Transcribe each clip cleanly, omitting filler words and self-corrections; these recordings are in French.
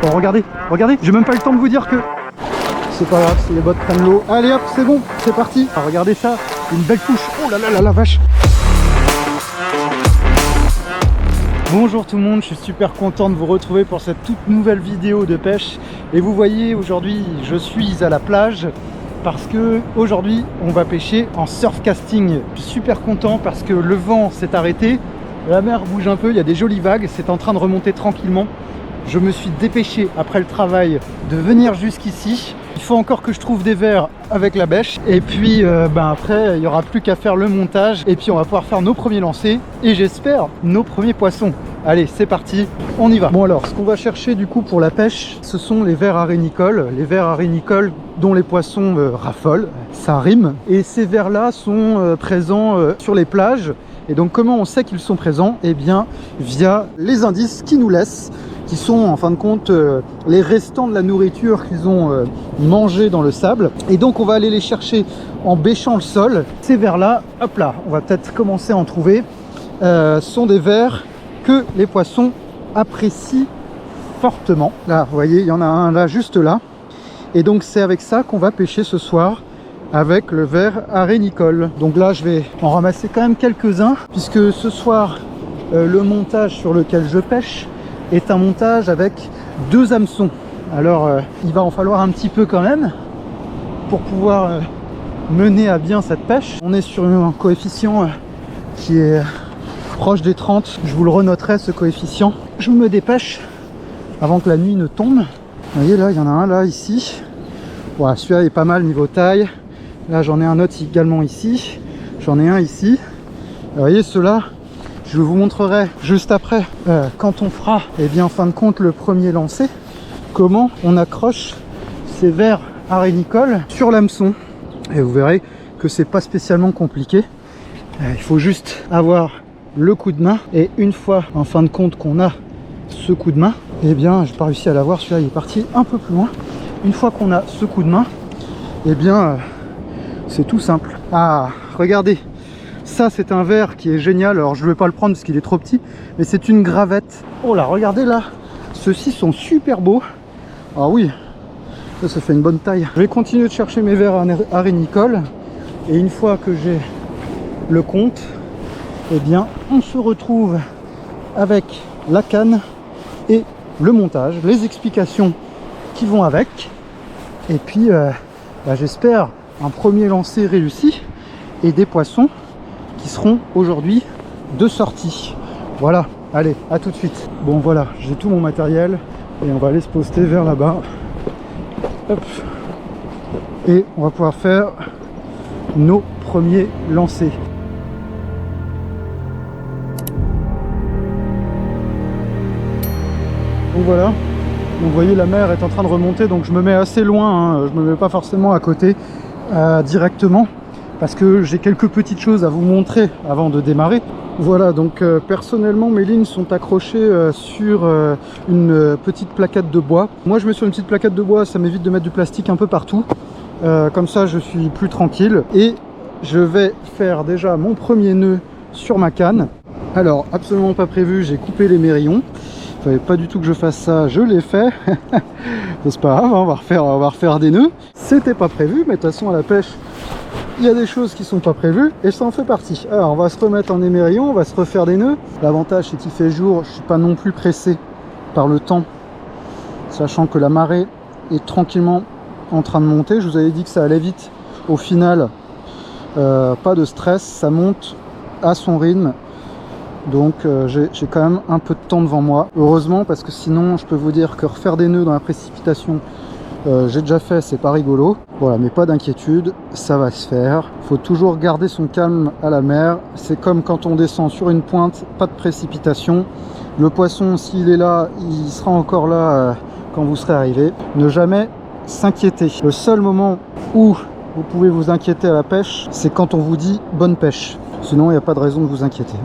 Oh, regardez, regardez, j'ai même pas eu le temps de vous dire que... C'est pas grave, si les bottes prennent l'eau. Allez hop, c'est bon, c'est parti. Ah, regardez ça, une belle touche. Oh là là là la vache. Bonjour tout le monde, je suis super content de vous retrouver pour cette toute nouvelle vidéo de pêche. Et vous voyez, aujourd'hui, je suis à la plage parce que aujourd'hui, on va pêcher en surf casting. Je suis super content parce que le vent s'est arrêté, la mer bouge un peu, il y a des jolies vagues, c'est en train de remonter tranquillement. Je me suis dépêché après le travail de venir jusqu'ici. Il faut encore que je trouve des vers avec la bêche. Et puis après, il n'y aura plus qu'à faire le montage. Et puis on va pouvoir faire nos premiers lancers. Et j'espère nos premiers poissons. Allez, c'est parti, on y va. Bon alors, ce qu'on va chercher du coup pour la pêche, ce sont les vers arénicoles. Les vers arénicoles dont les poissons raffolent. Ça rime. Et ces vers-là sont présents sur les plages. Et donc comment on sait qu'ils sont présents? Eh bien, via les indices qu'ils nous laissent, qui sont en fin de compte les restants de la nourriture qu'ils ont mangé dans le sable. Et donc on va aller les chercher en bêchant le sol. Ces vers là, hop là, on va peut-être commencer à en trouver, sont des vers que les poissons apprécient fortement. Là, vous voyez, il y en a un là, juste là. Et donc c'est avec ça qu'on va pêcher ce soir, avec le ver arénicole. Donc là, je vais en ramasser quand même quelques-uns, puisque ce soir, le montage sur lequel je pêche est un montage avec 2 hameçons. Alors il va en falloir un petit peu quand même pour pouvoir mener à bien cette pêche. On est sur un coefficient qui est proche des 30. Je vous le renoterai, ce coefficient. Je me dépêche avant que la nuit ne tombe. Vous voyez là, il y en a un là, ici. Voilà, celui-là est pas mal niveau taille. Là j'en ai un autre également ici. J'en ai un ici. Vous voyez ceux-là, je vous montrerai juste après, quand on fera, et bien en fin de compte, le premier lancer, comment on accroche ces vers arénicoles sur l'hameçon. Et vous verrez que c'est pas spécialement compliqué. Il faut juste avoir le coup de main. Et une fois, en fin de compte, qu'on a ce coup de main, et bien, j'ai pas réussi à l'avoir, celui-là il est parti un peu plus loin. Une fois qu'on a ce coup de main, et bien, c'est tout simple. Ah, regardez. Ça, c'est un ver qui est génial. Alors, je ne vais pas le prendre parce qu'il est trop petit, mais c'est une gravette. Oh là, regardez là. Ceux-ci sont super beaux. Ah oui, ça fait une bonne taille. Je vais continuer de chercher mes vers arénicoles. Et une fois que j'ai le compte, eh bien, on se retrouve avec la canne et le montage, les explications qui vont avec. Et puis, j'espère un premier lancer réussi et des poissons qui seront aujourd'hui de sortie. Voilà, allez, à tout de suite. Bon voilà, j'ai tout mon matériel et on va aller se poster vers là-bas. Hop. Et on va pouvoir faire nos premiers lancers. Donc voilà, donc vous voyez la mer est en train de remonter, donc je me mets assez loin, hein. Je me mets pas forcément à côté directement, parce que j'ai quelques petites choses à vous montrer avant de démarrer. Voilà, donc personnellement mes lignes sont accrochées sur une petite plaquette de bois. Moi je mets sur une petite plaquette de bois, ça m'évite de mettre du plastique un peu partout. Comme ça je suis plus tranquille. Et je vais faire déjà mon premier nœud sur ma canne. Alors absolument pas prévu, j'ai coupé les mérillons. Il ne fallait pas du tout que je fasse ça, je l'ai fait. C'est pas grave, on va refaire des nœuds. C'était pas prévu, mais de toute façon à la pêche, il y a des choses qui sont pas prévues et ça en fait partie. Alors on va se remettre en émerillon, on va se refaire des nœuds. L'avantage c'est qu'il fait jour, je suis pas non plus pressé par le temps, sachant que la marée est tranquillement en train de monter. Je vous avais dit que ça allait vite. Au final, pas de stress, ça monte à son rythme. Donc j'ai quand même un peu de temps devant moi. Heureusement, parce que sinon je peux vous dire que refaire des nœuds dans la précipitation, j'ai déjà fait, c'est pas rigolo. Voilà, mais pas d'inquiétude, ça va se faire. Faut toujours garder son calme à la mer. C'est comme quand on descend sur une pointe, pas de précipitation. Le poisson, s'il est là, il sera encore là quand vous serez arrivé. Ne jamais s'inquiéter. Le seul moment où vous pouvez vous inquiéter à la pêche, c'est quand on vous dit bonne pêche. Sinon, il n'y a pas de raison de vous inquiéter.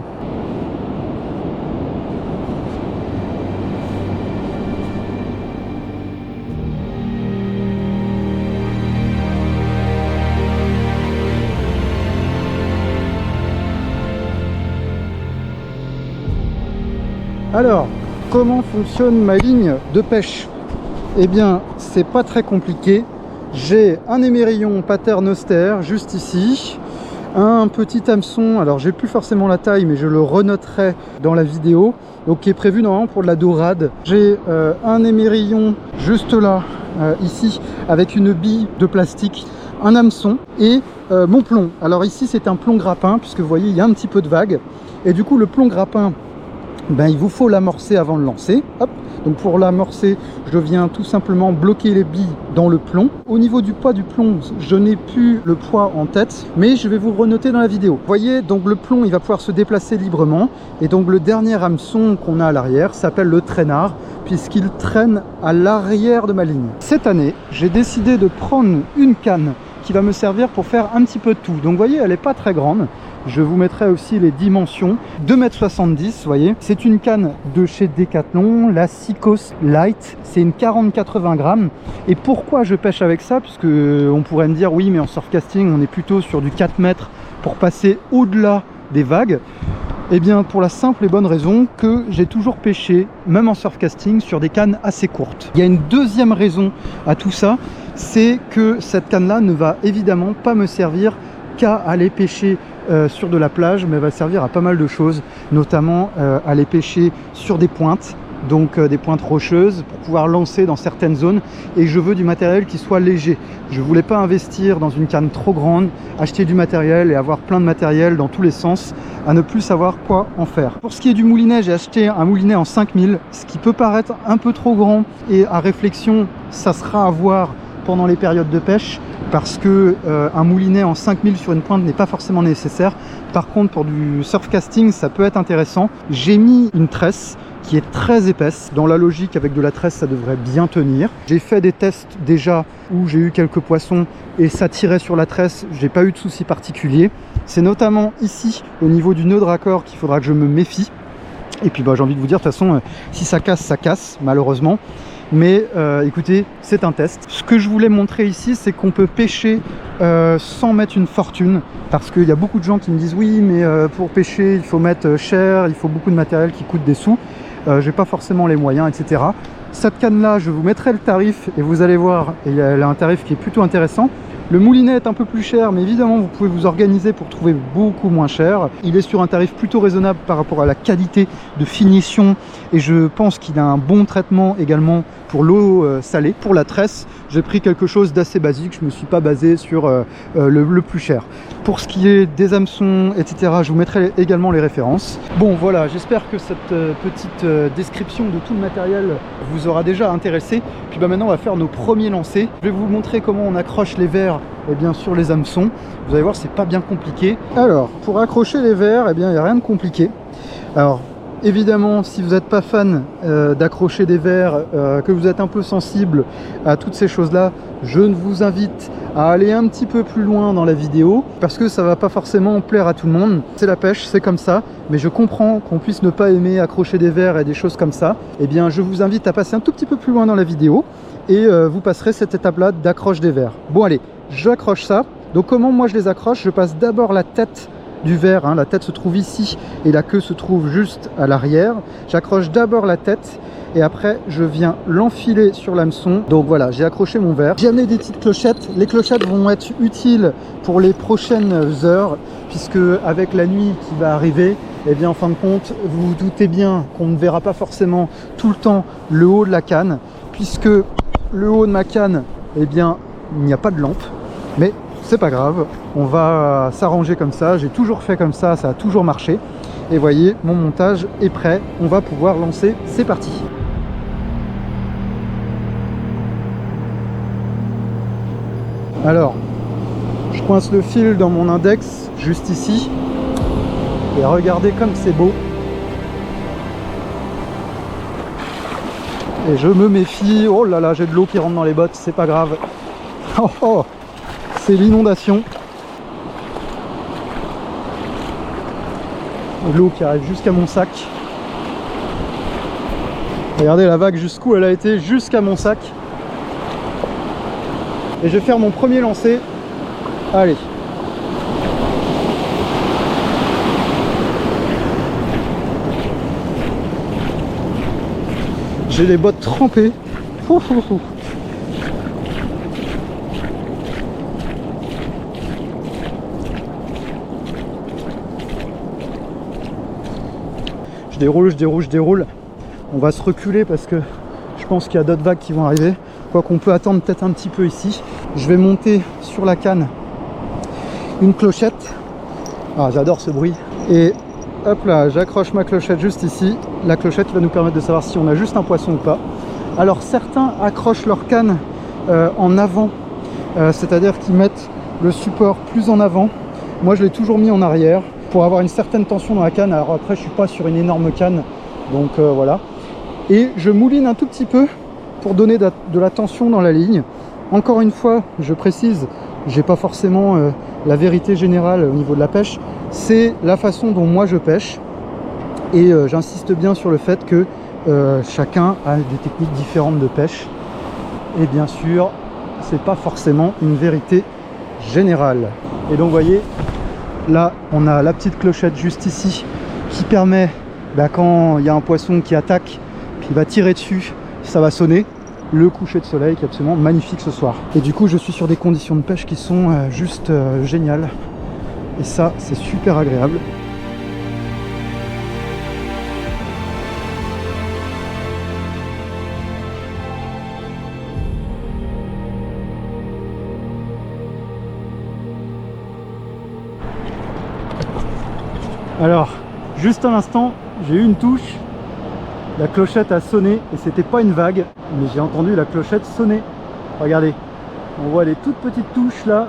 Alors, comment fonctionne ma ligne de pêche? Eh bien, c'est pas très compliqué. J'ai un émerillon Pattern austère juste ici, un petit hameçon, alors j'ai plus forcément la taille mais je le renoterai dans la vidéo, donc qui est prévu normalement pour de la dorade. J'ai un émerillon juste là, ici, avec une bille de plastique, un hameçon et mon plomb. Alors ici c'est un plomb grappin, puisque vous voyez il y a un petit peu de vague, et du coup le plomb grappin, ben, il vous faut l'amorcer avant de lancer. Hop. Donc pour l'amorcer, je viens tout simplement bloquer les billes dans le plomb. Au niveau du poids du plomb, je n'ai plus le poids en tête, mais je vais vous renoter dans la vidéo. Vous voyez, donc le plomb, il va pouvoir se déplacer librement. Et donc le dernier hameçon qu'on a à l'arrière s'appelle le traînard, puisqu'il traîne à l'arrière de ma ligne. Cette année, j'ai décidé de prendre une canne qui va me servir pour faire un petit peu de tout. Donc vous voyez, elle n'est pas très grande. Je vous mettrai aussi les dimensions. 2,70 m, vous voyez. C'est une canne de chez Decathlon, la Seacoast Light. C'est une 40-80 grammes. Et pourquoi je pêche avec ça? Puisque on pourrait me dire, oui, mais en surfcasting, on est plutôt sur du 4 mètres pour passer au-delà des vagues. Eh bien, pour la simple et bonne raison que j'ai toujours pêché, même en surfcasting, sur des cannes assez courtes. Il y a une deuxième raison à tout ça, c'est que cette canne-là ne va évidemment pas me servir qu'à aller pêcher sur de la plage, mais elle va servir à pas mal de choses, notamment aller pêcher sur des pointes, donc des pointes rocheuses, pour pouvoir lancer dans certaines zones. Et je veux du matériel qui soit léger. Je voulais pas investir dans une canne trop grande, acheter du matériel et avoir plein de matériel dans tous les sens, à ne plus savoir quoi en faire. Pour ce qui est du moulinet, j'ai acheté un moulinet en 5000, ce qui peut paraître un peu trop grand, et à réflexion, ça sera à voir pendant les périodes de pêche, parce que un moulinet en 5000 sur une pointe n'est pas forcément nécessaire. Par contre, pour du surfcasting, ça peut être intéressant. J'ai mis une tresse qui est très épaisse. Dans la logique, avec de la tresse, ça devrait bien tenir. J'ai fait des tests déjà où j'ai eu quelques poissons et ça tirait sur la tresse. J'ai pas eu de soucis particuliers. C'est notamment ici, au niveau du nœud de raccord, qu'il faudra que je me méfie. Et puis bah, j'ai envie de vous dire, de toute façon, si ça casse, malheureusement. Mais écoutez, c'est un test. Ce que je voulais montrer ici, c'est qu'on peut pêcher sans mettre une fortune, parce qu'il y a beaucoup de gens qui me disent oui, mais pour pêcher il faut mettre cher, il faut beaucoup de matériel qui coûte des sous, j'ai pas forcément les moyens, etc. Cette canne là, je vous mettrai le tarif et vous allez voir, elle a un tarif qui est plutôt intéressant. Le moulinet est un peu plus cher, mais évidemment vous pouvez vous organiser pour trouver beaucoup moins cher. Il est sur un tarif plutôt raisonnable par rapport à la qualité de finition, et je pense qu'il a un bon traitement également pour l'eau salée. Pour la tresse, j'ai pris quelque chose d'assez basique, je ne me suis pas basé sur le plus cher. Pour ce qui est des hameçons, etc., je vous mettrai également les références. Bon voilà, j'espère que cette petite description de tout le matériel vous aura déjà intéressé. Puis bah, maintenant on va faire nos premiers lancers. Je vais vous montrer comment on accroche les vers sur les hameçons. Vous allez voir, c'est pas bien compliqué. Alors, pour accrocher les vers, il n'y a rien de compliqué. Alors, évidemment, si vous n'êtes pas fan d'accrocher des vers, que vous êtes un peu sensible à toutes ces choses-là, je vous invite à aller un petit peu plus loin dans la vidéo, parce que ça va pas forcément plaire à tout le monde. C'est la pêche, c'est comme ça, mais je comprends qu'on puisse ne pas aimer accrocher des vers et des choses comme ça. Eh bien, je vous invite à passer un tout petit peu plus loin dans la vidéo, et vous passerez cette étape-là d'accroche des vers. Bon allez, j'accroche ça. Donc comment moi je les accroche? Je passe d'abord la tête du ver, hein. La tête se trouve ici et la queue se trouve juste à l'arrière. J'accroche d'abord la tête et après je viens l'enfiler sur l'hameçon. Donc voilà, j'ai accroché mon ver. J'ai amené des petites clochettes. Les clochettes vont être utiles pour les prochaines heures, puisque avec la nuit qui va arriver, et bien en fin de compte, vous vous doutez bien qu'on ne verra pas forcément tout le temps le haut de la canne, puisque le haut de ma canne, eh bien il n'y a pas de lampe, mais c'est pas grave, on va s'arranger comme ça. J'ai toujours fait comme ça a toujours marché. Et voyez, mon montage est prêt, on va pouvoir lancer, c'est parti. Alors, je coince le fil dans mon index, juste ici, et regardez comme c'est beau. Et je me méfie, oh là là, j'ai de l'eau qui rentre dans les bottes, c'est pas grave. Oh, oh, c'est l'inondation. L'eau qui arrive jusqu'à mon sac. Regardez la vague jusqu'où elle a été, jusqu'à mon sac. Et je vais faire mon premier lancer. Allez. J'ai les bottes trempées. Ouf, ouf, ouf. Je déroule. On va se reculer parce que je pense qu'il y a d'autres vagues qui vont arriver. Quoi qu'on peut attendre peut-être un petit peu ici. Je vais monter sur la canne une clochette. Ah, j'adore ce bruit. Et hop là, j'accroche ma clochette juste ici. La clochette va nous permettre de savoir si on a juste un poisson ou pas. Alors certains accrochent leur canne en avant, c'est-à-dire qu'ils mettent le support plus en avant. Moi je l'ai toujours mis en arrière pour avoir une certaine tension dans la canne. Alors après je suis pas sur une énorme canne, donc voilà. Et je mouline un tout petit peu pour donner de la tension dans la ligne. Encore une fois, je précise, j'ai pas forcément la vérité générale au niveau de la pêche. C'est la façon dont moi je pêche. Et j'insiste bien sur le fait que chacun a des techniques différentes de pêche. Et bien sûr, c'est pas forcément une vérité générale. Et donc vous voyez, là on a la petite clochette juste ici qui permet, quand il y a un poisson qui attaque, qui va tirer dessus, ça va sonner. Le coucher de soleil qui est absolument magnifique ce soir. Et du coup je suis sur des conditions de pêche qui sont juste géniales. Et ça c'est super agréable. Alors, juste un instant, j'ai eu une touche, la clochette a sonné et c'était pas une vague, mais j'ai entendu la clochette sonner. Regardez, on voit les toutes petites touches là.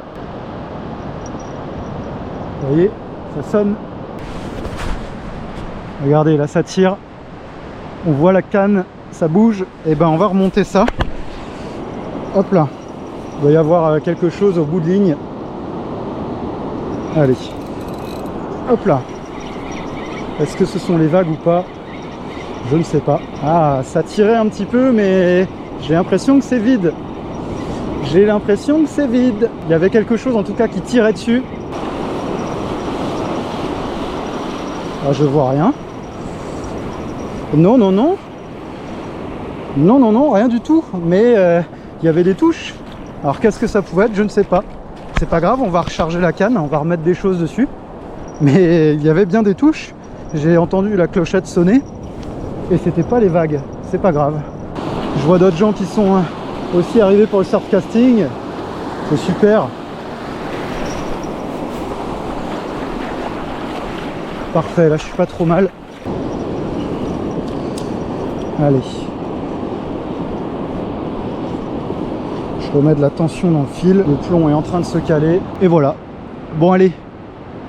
Vous voyez, ça sonne. Regardez, là ça tire. On voit la canne, ça bouge. Et ben on va remonter ça. Hop là. Il doit y avoir quelque chose au bout de ligne. Allez. Hop là. Est-ce que ce sont les vagues ou pas? Je ne sais pas. Ah, ça tirait un petit peu, mais j'ai l'impression que c'est vide. J'ai l'impression que c'est vide. Il y avait quelque chose en tout cas qui tirait dessus. Ah, je vois rien. Non, non, non. Non, non, non, rien du tout. Mais il y avait des touches. Alors qu'est-ce que ça pouvait être? Je ne sais pas. C'est pas grave, on va recharger la canne, on va remettre des choses dessus. Mais il y avait bien des touches. J'ai entendu la clochette sonner. Et c'était pas les vagues. C'est pas grave. Je vois d'autres gens qui sont aussi arrivés pour le surfcasting. C'est super. Parfait, là je suis pas trop mal. Allez. Je remets de la tension dans le fil. Le plomb est en train de se caler. Et voilà. Bon allez,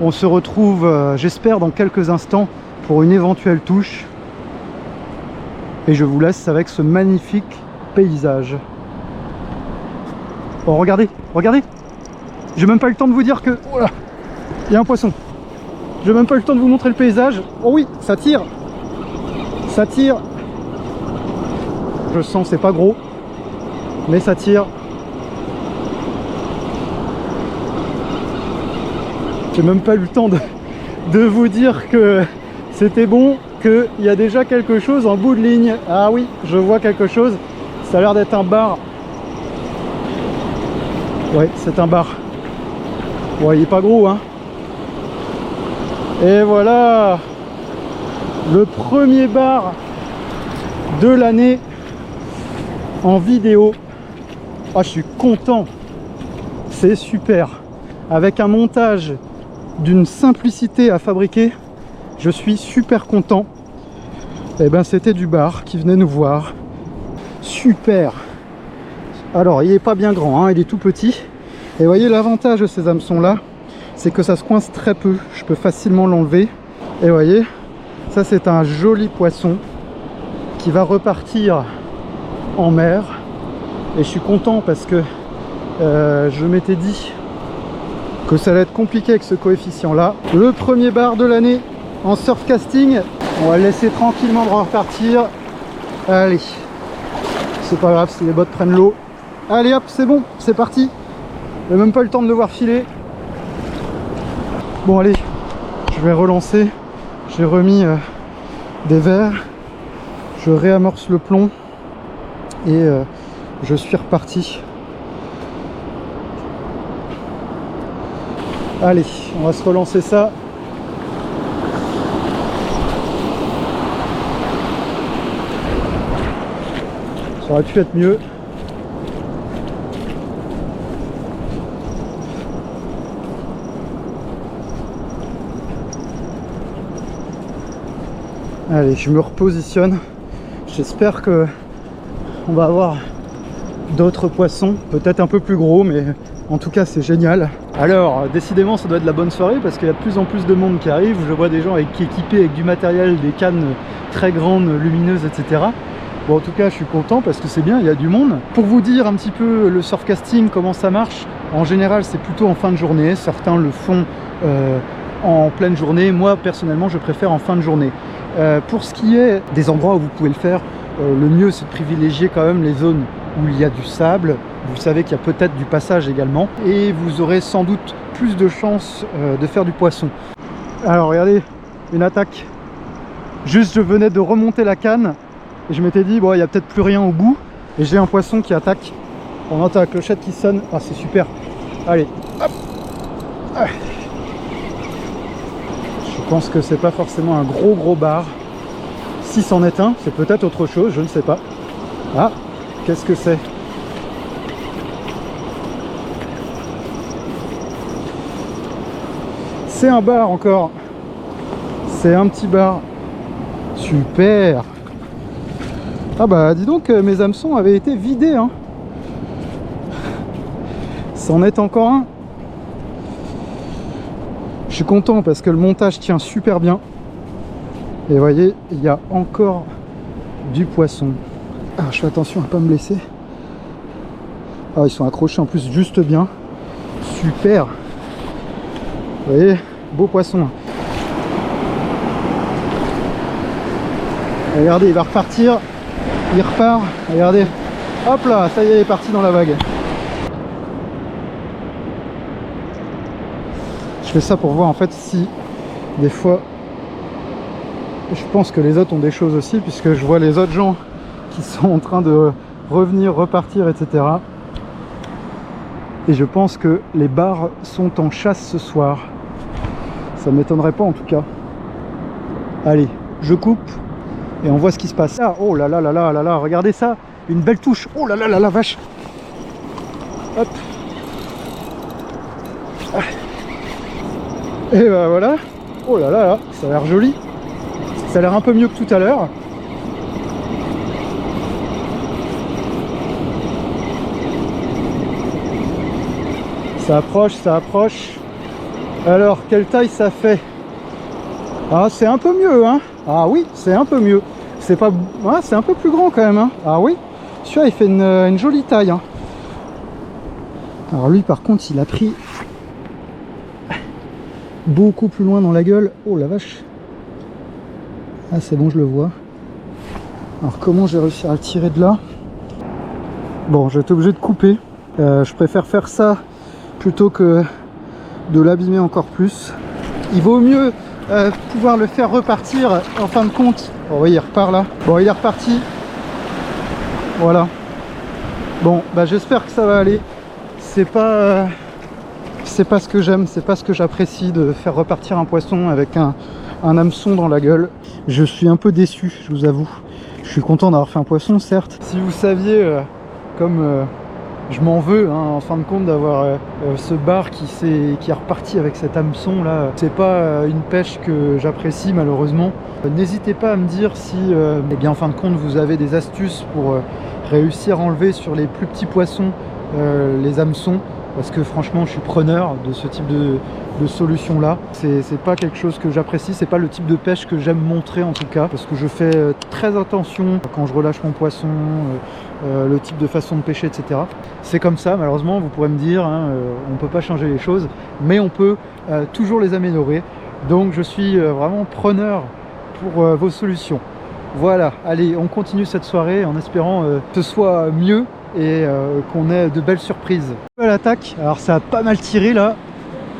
on se retrouve, j'espère, dans quelques instants pour une éventuelle touche. Et je vous laisse avec ce magnifique paysage. Oh, regardez, regardez. J'ai même pas eu le temps de vous dire que... Oh là, il y a un poisson. J'ai même pas eu le temps de vous montrer le paysage. Oh oui, ça tire. Ça tire. Je sens, c'est pas gros. Mais ça tire. J'ai même pas eu le temps de vous dire que c'était bon, qu'il y a déjà quelque chose en bout de ligne. Ah oui, je vois quelque chose. Ça a l'air d'être un bar. Ouais, c'est un bar. Ouais, il est pas gros, hein. Et voilà le premier bar de l'année en vidéo. Ah, je suis content. C'est super. Avec un montage d'une simplicité à fabriquer, je suis super content. Et ben c'était du bar qui venait nous voir. Super. Alors il est pas bien grand, hein, il est tout petit. Et voyez, l'avantage de ces hameçons là, c'est que ça se coince très peu. Je peux facilement l'enlever. Et voyez, ça c'est un joli poisson qui va repartir en mer. Et je suis content parce que je m'étais dit que ça allait être compliqué avec ce coefficient là. Le premier bar de l'année en surfcasting. On va le laisser tranquillement repartir. Allez, c'est pas grave si les bottes prennent l'eau. Allez hop, c'est bon, c'est parti. J'ai même pas eu le temps de le voir filer. Bon allez, je vais relancer. J'ai remis des verres. Je réamorce le plomb. Et je suis reparti. Allez, on va se relancer ça. Ça aurait pu être mieux. Allez, je me repositionne. J'espère que on va avoir d'autres poissons, peut-être un peu plus gros, mais en tout cas c'est génial. Alors décidément ça doit être la bonne soirée parce qu'il y a de plus en plus de monde qui arrive. Je vois des gens équipés avec du matériel, des cannes très grandes, lumineuses, etc. Bon, en tout cas je suis content parce que c'est bien, il y a du monde. Pour vous dire un petit peu le surfcasting, comment ça marche, en général c'est plutôt en fin de journée. Certains le font en pleine journée. Moi personnellement je préfère en fin de journée. Pour ce qui est des endroits où vous pouvez le faire, le mieux c'est de privilégier quand même les zones où il y a du sable. Vous savez qu'il y a peut-être du passage également et vous aurez sans doute plus de chances de faire du poisson. Alors regardez, une attaque. Juste je venais de remonter la canne et je m'étais dit bon il n'y a peut-être plus rien au bout et j'ai un poisson qui attaque. On entend la clochette qui sonne. Ah c'est super. Allez, hop. Ah. Je pense que c'est pas forcément un gros bar. Si c'en est un, c'est peut-être autre chose, je ne sais pas. Ah, qu'est-ce que c'est? C'est un bar encore. C'est un petit bar. Super. Ah bah dis donc, mes hameçons avaient été vidés, hein. C'en est encore un. Je suis content parce que le montage tient super bien. Et vous voyez, il y a encore du poisson. Alors je fais attention à ne pas me blesser. Ah, ils sont accrochés en plus juste bien. Super. Vous voyez, beau poisson. Regardez, il va repartir. Il repart. Regardez. Hop là, ça y est, il est parti dans la vague. Je fais ça pour voir en fait si des fois je pense que les autres ont des choses aussi, puisque je vois les autres gens qui sont en train de revenir, repartir, etc. Et je pense que les bars sont en chasse ce soir. Ça ne m'étonnerait pas en tout cas. Allez, je coupe et on voit ce qui se passe. Ah, oh là là là là là là, regardez ça, une belle touche. Oh là là là la vache. Hop. Ah. Et bah voilà. Oh là là là, ça a l'air joli. Ça a l'air un peu mieux que tout à l'heure. Ça approche, ça approche. Alors, quelle taille ça fait? Ah, c'est un peu mieux, hein. Ah oui, c'est un peu mieux. C'est pas... Ah, c'est un peu plus grand quand même, hein. Ah oui, celui-là, il fait une jolie taille, hein. Alors lui, par contre, il a pris beaucoup plus loin dans la gueule. Oh la vache. Ah, c'est bon, je le vois. Alors, comment j'ai réussi à le tirer de là? Bon, j'ai été obligé de couper. Je préfère faire ça plutôt que de l'abîmer encore plus. Il vaut mieux pouvoir le faire repartir en fin de compte. Oh oui, il repart là. Bon, il est reparti. Voilà. Bon, bah j'espère que ça va aller. C'est pas ce que j'aime, c'est pas ce que j'apprécie, de faire repartir un poisson avec un hameçon dans la gueule. Je suis un peu déçu, je vous avoue. Je suis content d'avoir fait un poisson, certes. Si vous saviez comme je m'en veux, hein, en fin de compte, d'avoir ce bar qui est reparti avec cet hameçon là. C'est pas une pêche que j'apprécie malheureusement. N'hésitez pas à me dire si eh bien, en fin de compte vous avez des astuces pour réussir à enlever sur les plus petits poissons les hameçons, parce que franchement je suis preneur de ce type de solution là. C'est pas quelque chose que j'apprécie, c'est pas le type de pêche que j'aime montrer en tout cas, parce que je fais très attention quand je relâche mon poisson, le type de façon de pêcher, etc. C'est comme ça, malheureusement. Vous pourrez me dire, hein, on peut pas changer les choses, mais on peut toujours les améliorer. Donc je suis vraiment preneur pour vos solutions. Voilà, allez, on continue cette soirée en espérant que ce soit mieux et qu'on ait de belles surprises. L'attaque, alors ça a pas mal tiré là.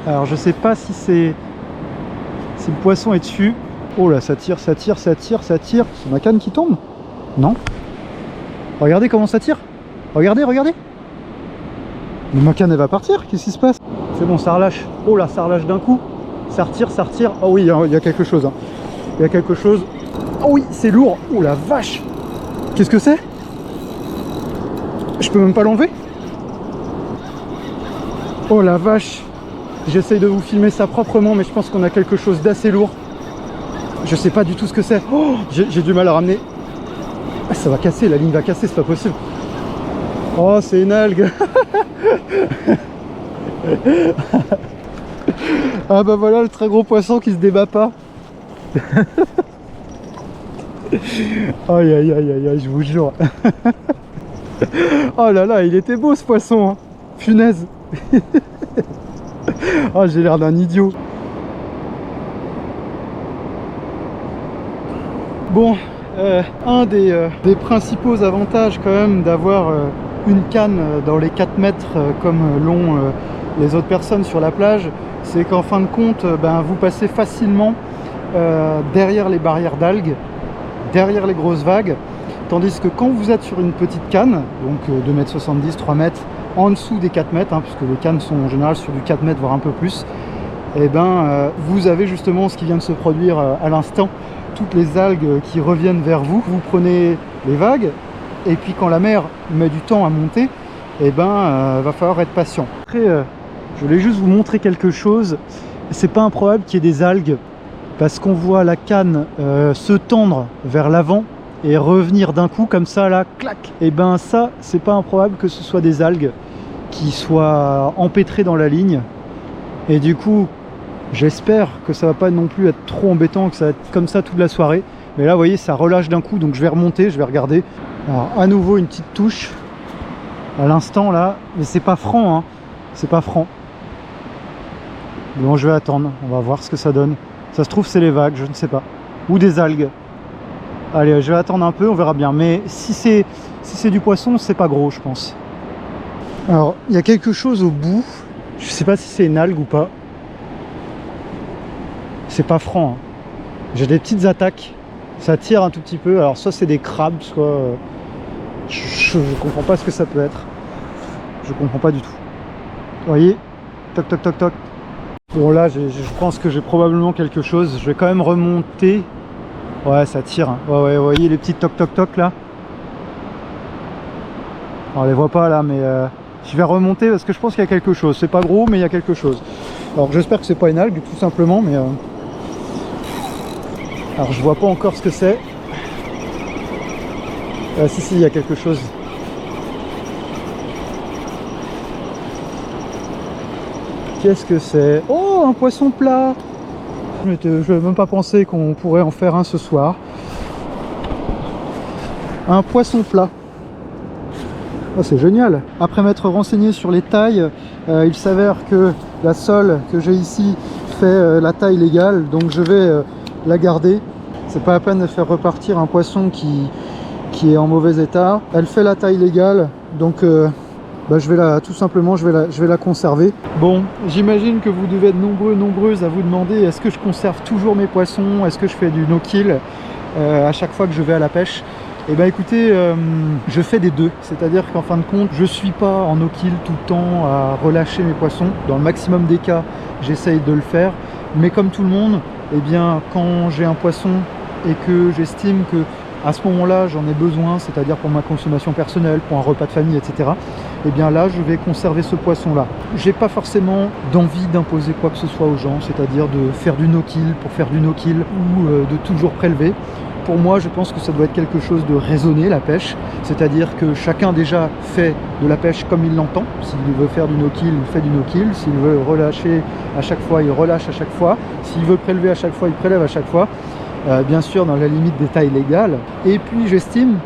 Alors je sais pas si le poisson est dessus. Oh là, ça tire, ça tire, ça tire, ça tire. C'est ma canne qui tombe? Non. Regardez comment ça tire. Regardez, regardez. Mais ma canne elle va partir, qu'est-ce qui se passe? C'est bon, ça relâche. Oh là, ça relâche d'un coup. Ça retire, ça retire. Oh oui, il y a quelque chose. Hein. Il y a quelque chose. Oh oui, c'est lourd. Oh la vache. Qu'est-ce que c'est? Je peux même pas l'enlever. Oh la vache. J'essaye de vous filmer ça proprement, mais je pense qu'on a quelque chose d'assez lourd. Je sais pas du tout ce que c'est. Oh, j'ai du mal à ramener. Ah, ça va casser, la ligne va casser, c'est pas possible. Oh, c'est une algue. Ah bah voilà le très gros poisson qui se débat pas. Aïe aïe aïe aïe aïe, je vous jure. Oh là là, il était beau ce poisson, hein. Punaise. Oh, j'ai l'air d'un idiot. Bon, un des principaux avantages quand même d'avoir une canne dans les 4 mètres comme l'ont les autres personnes sur la plage, c'est qu'en fin de compte, vous passez facilement derrière les barrières d'algues, derrière les grosses vagues, tandis que quand vous êtes sur une petite canne, donc 2,70 m, 3 mètres, en dessous des 4 mètres, hein, puisque les cannes sont en général sur du 4 mètres, voire un peu plus, et vous avez justement ce qui vient de se produire à l'instant, toutes les algues qui reviennent vers vous. Vous prenez les vagues, et puis quand la mer met du temps à monter, va falloir être patient. Après, je voulais juste vous montrer quelque chose. C'est pas improbable qu'il y ait des algues, parce qu'on voit la canne se tendre vers l'avant et revenir d'un coup comme ça là, clac. Et ça, c'est pas improbable que ce soit des algues qui soient empêtrées dans la ligne. Et du coup, j'espère que ça va pas non plus être trop embêtant, que ça va être comme ça toute la soirée. Mais là, vous voyez, ça relâche d'un coup, donc je vais remonter, je vais regarder. Alors, à nouveau, une petite touche à l'instant là, mais c'est pas franc, hein. C'est pas franc. Bon, je vais attendre, on va voir ce que ça donne. Ça se trouve, c'est les vagues, je ne sais pas. Ou des algues. Allez, je vais attendre un peu, on verra bien. Mais si c'est du poisson, c'est pas gros, je pense. Alors, il y a quelque chose au bout. Je sais pas si c'est une algue ou pas. C'est pas franc, hein. J'ai des petites attaques. Ça tire un tout petit peu. Alors, soit c'est des crabes, soit... Je comprends pas ce que ça peut être. Je comprends pas du tout. Vous voyez? Toc, toc, toc, toc. Bon, là, je pense que j'ai probablement quelque chose. Je vais quand même remonter. Ouais, ça tire, hein. Ouais, vous voyez les petits toc, toc, toc, là? On les voit pas, là, mais... je vais remonter parce que je pense qu'il y a quelque chose. C'est pas gros, mais il y a quelque chose. Alors, j'espère que c'est pas une algue, tout simplement, mais... Alors, je vois pas encore ce que c'est. Si, il y a quelque chose. Qu'est-ce que c'est? Oh, un poisson plat! Je n'avais même pas pensé qu'on pourrait en faire un ce soir. Un poisson plat. Oh, c'est génial! Après m'être renseigné sur les tailles, il s'avère que la sole que j'ai ici fait la taille légale, donc je vais la garder. C'est pas la peine de faire repartir un poisson qui est en mauvais état. Elle fait la taille légale, donc je vais tout simplement je vais la conserver. Bon, j'imagine que vous devez être nombreuses à vous demander est-ce que je conserve toujours mes poissons, est-ce que je fais du no-kill à chaque fois que je vais à la pêche. Et écoutez, je fais des deux, c'est-à-dire qu'en fin de compte, je suis pas en no-kill tout le temps à relâcher mes poissons. Dans le maximum des cas, j'essaye de le faire, mais comme tout le monde, quand j'ai un poisson et que j'estime que à ce moment-là, j'en ai besoin, c'est-à-dire pour ma consommation personnelle, pour un repas de famille, etc. Là, je vais conserver ce poisson-là. J'ai pas forcément d'envie d'imposer quoi que ce soit aux gens, c'est-à-dire de faire du no-kill pour faire du no-kill ou de toujours prélever. Pour moi, je pense que ça doit être quelque chose de raisonné, la pêche. C'est-à-dire que chacun déjà fait de la pêche comme il l'entend. S'il veut faire du no-kill, il fait du no-kill. S'il veut relâcher à chaque fois, il relâche à chaque fois. S'il veut prélever à chaque fois, il prélève à chaque fois. Bien sûr dans la limite des tailles légales. Et puis j'estime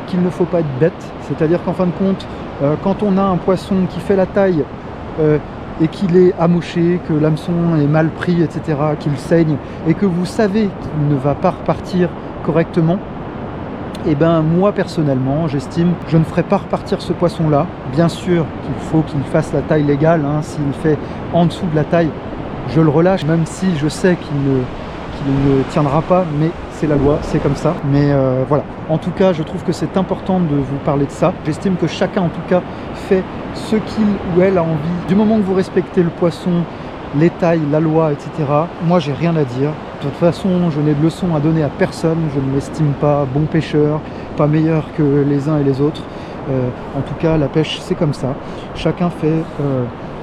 qu'il ne faut pas être bête, c'est-à-dire qu'en fin de compte, quand on a un poisson qui fait la taille et qu'il est amoché, que l'hameçon est mal pris, etc., qu'il saigne, et que vous savez qu'il ne va pas repartir correctement, moi personnellement, j'estime je ne ferai pas repartir ce poisson-là. Bien sûr qu'il faut qu'il fasse la taille légale, hein. S'il fait en dessous de la taille, je le relâche, même si je sais qu'il ne tiendra pas, mais c'est la loi, c'est comme ça. Mais voilà, en tout cas, je trouve que c'est important de vous parler de ça. J'estime que chacun, en tout cas, fait ce qu'il ou elle a envie. Du moment que vous respectez le poisson, les tailles, la loi, etc., moi, j'ai rien à dire. De toute façon, je n'ai de leçons à donner à personne. Je ne m'estime pas bon pêcheur, pas meilleur que les uns et les autres. En tout cas, la pêche, c'est comme ça. Chacun fait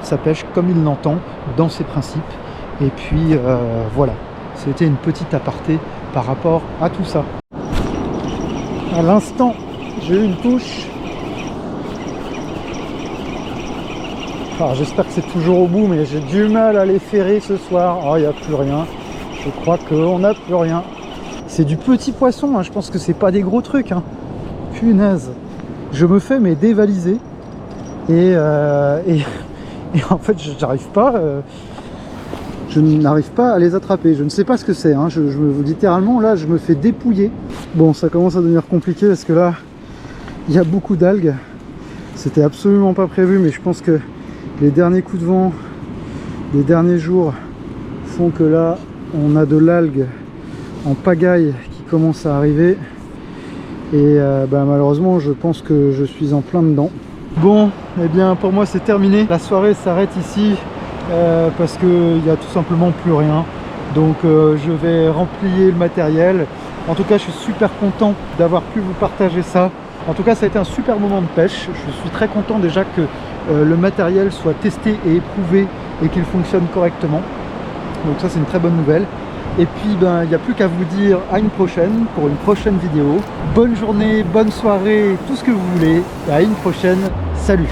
sa pêche comme il l'entend, dans ses principes. Et puis, voilà. C'était une petite aparté par rapport à tout ça. À l'instant, j'ai eu une touche. Alors, j'espère que c'est toujours au bout, mais j'ai du mal à les ferrer ce soir. Oh, il n'y a plus rien. Je crois qu'on n'a plus rien. C'est du petit poisson, hein. Je pense que c'est pas des gros trucs. Hein. Punaise. Je me fais mais dévaliser. Et en fait, j'arrive pas. Je n'arrive pas à les attraper. Je ne sais pas ce que c'est. Hein. Littéralement, là, je me fais dépouiller. Bon, ça commence à devenir compliqué parce que là, il y a beaucoup d'algues. C'était absolument pas prévu, mais je pense que les derniers coups de vent des derniers jours font que là, on a de l'algue en pagaille qui commence à arriver. Et malheureusement, je pense que je suis en plein dedans. Bon, eh bien, pour moi, c'est terminé. La soirée s'arrête ici. Parce qu'il n'y a tout simplement plus rien, donc je vais remplir le matériel. En tout cas, je suis super content d'avoir pu vous partager ça. En tout cas, ça a été un super moment de pêche. Je suis très content déjà que le matériel soit testé et éprouvé et qu'il fonctionne correctement, donc ça c'est une très bonne nouvelle. Et puis il n'y a plus qu'à vous dire à une prochaine pour une prochaine vidéo. Bonne journée, bonne soirée, tout ce que vous voulez, et à une prochaine. Salut.